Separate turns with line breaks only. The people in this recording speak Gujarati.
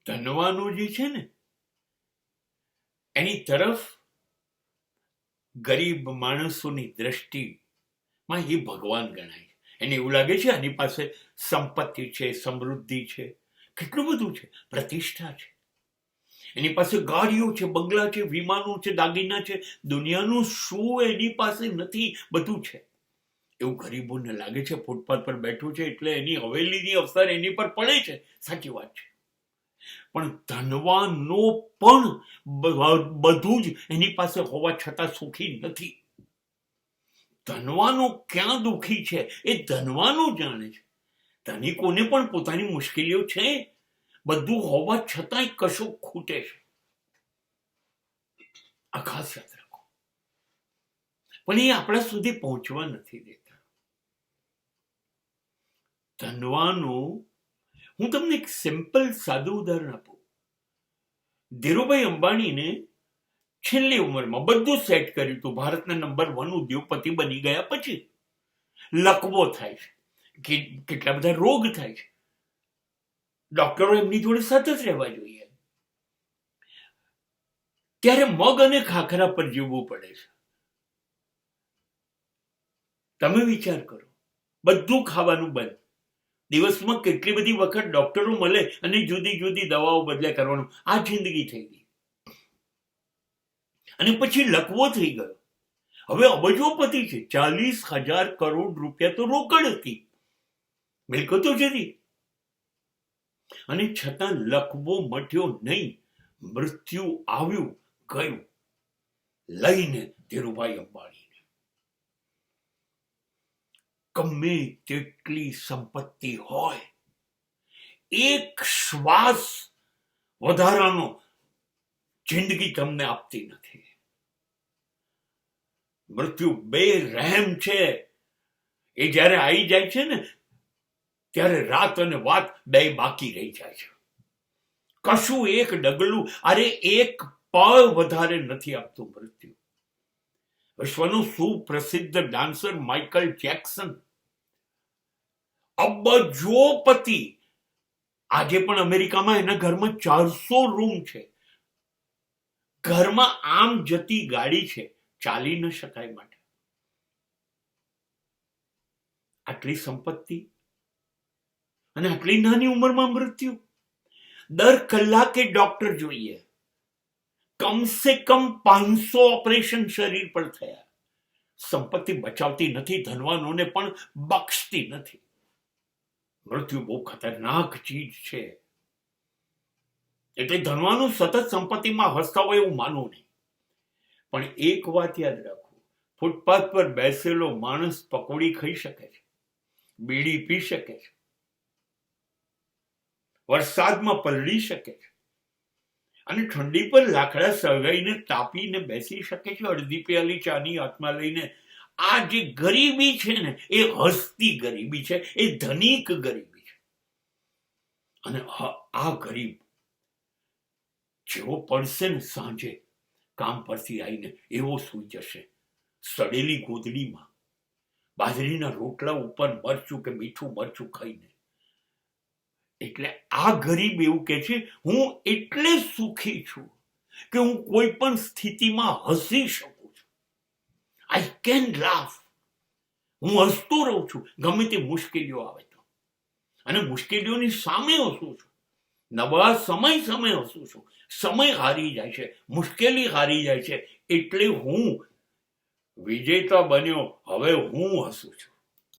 ધનવાનો જે છે ને એની તરફ ગરીબ માણસોની દ્રષ્ટિમાં એ ભગવાન ગણાય. એને એવું લાગે છે આની પાસે સંપત્તિ છે, સમૃદ્ધિ છે, કેટલું બધું છે, પ્રતિષ્ઠા છે, એની પાસે ગાડીઓ છે, બંગલા છે, વિમાનો છે, દાગીના છે, દુનિયાનું શું એની પાસે નથી, બધું છે. એવું ગરીબોને લાગે છે. ફૂટપાથ પર બેઠું છે એટલે એની હવેલીની અસર એની પર પડે છે. સાચી વાત છે. પણ ધનવાનો પણ બધું જ એની પાસે હોવા છતાં સુખી નથી. ધનવાનો ક્યાં દુઃખી છે એ ધનવાનો જાણે છે. ધનિકોને પણ પોતાની મુશ્કેલીઓ છે. બધું હોવા છતાંય કશું ખૂટે છે. આ ખાસ યાદ રાખો. પણ એ આપણા સુધી પહોંચવા નથી દેતા. ધનવાનો, હું તમને એક સિમ્પલ સાદું ઉદાહરણ આપું. ધીરુભાઈ અંબાણીને છેલ્લી ઉંમરમાં બધું સેટ કર્યું હતું. ભારતના નંબર 1 ઉદ્યોગપતિ બની ગયા પછી લકવો થાય છે, કેટલા બધા રોગ થાય છે. ડોક્ટરો એમની જોડે સતત રહેવા જોઈએ. ત્યારે મગ અને ખાખરા પર જીવવું પડે છે. તમે વિચાર કરો, બધું ખાવાનું બંધ. દિવસમાં કેટલી બધી વખત ડોક્ટરો મળે અને જુદી જુદી દવાઓ બદલે કરવાનું. આ જિંદગી થઈ ગઈ. અને પછી લકવો થઈ ગયો. હવે અબજોપતિ છે. 40,000 કરોડ રૂપિયા તો રોકડ હતી, મિલકતો જ હતી. અને છતાં લકવો મટ્યો નહીં. મૃત્યુ આવ્યું, ગયું, લઈને ધીરુભાઈ અંબાણીને. ગમે તેટલી સંપત્તિ હોય, એક શ્વાસ વધારાનો જિંદગી તમને આપતી નથી. મૃત્યુ બેરહેમ છે. એ જ્યારે આવી જાય છે ને ત્યારે રાત અને વાત બે બાકી રહી જાય છે. કશું એક ડગલું, અરે એક પળ વધારે નથી આપતું મૃત્યુ. વિશ્વનું સુપ્રસિદ્ધ ડાન્સર માઇકલ જેક્સન, અબજોપતિ, આજે પણ અમેરિકામાં એના ઘરમાં 400 રૂમ છે. ઘરમાં આમ જતી ગાડી છે, ચાલી ન શકાય માટે. આટલી સંપત્તિ અને આટલી નાની ઉંમરમાં મૃત્યુ. દર કલાકે ડોક્ટર જોઈએ. કમસે કમ 500 ઓપરેશન શરીર પર થયા. સંપત્તિ બચાવતી નથી, ધનવાનોને પણ બક્ષતી નથી. મૃત્યુ બહુ ખતરનાક ચીજ છે. એટલે ધનવાનું સતત સંપત્તિમાં હસતા હોય એવું માનવું નહીં. પણ એક વાત યાદ રાખો, ફૂટપાથ પર બેસેલો માણસ પકોડી ખાઈ શકે છે, બીડી પી શકે છે, વરસાદમાં પલળી શકે છે, અને ઠંડી પર લાકડા સળગાઈને તાપીને બેસી શકે છે, અડધી પ્યાલી ચાની હાથમાં લઈને. આ જે ગરીબી છે ને એ હસતી ગરીબી છે, એ ધનિક ગરીબી છે. અને આ ગરીબ જેવો પડશે ને સાંજે કામ પરથી આવીને એવો સૂઈ જશે સડેલી ગોદડીમાં, બાજરીના રોટલા ઉપર મરચું કે મીઠું મરચું ખાઈને. એટલે આ ગરીબ એવું કે છે, હું એટલે સુખી છું કે હું કોઈ પણ સ્થિતિમાં હસી શકું છું. I can laugh. હું હસતો રહું છું ગમે તે મુશ્કેલીઓ આવે તો. અને મુશ્કેલીઓની સામે હસું છું. નવા સમય હસું છું. સમય હારી જાય છે, મુશ્કેલી હારી જાય છે, એટલે હું વિજેતા બન્યો. હવે હું હસું છું.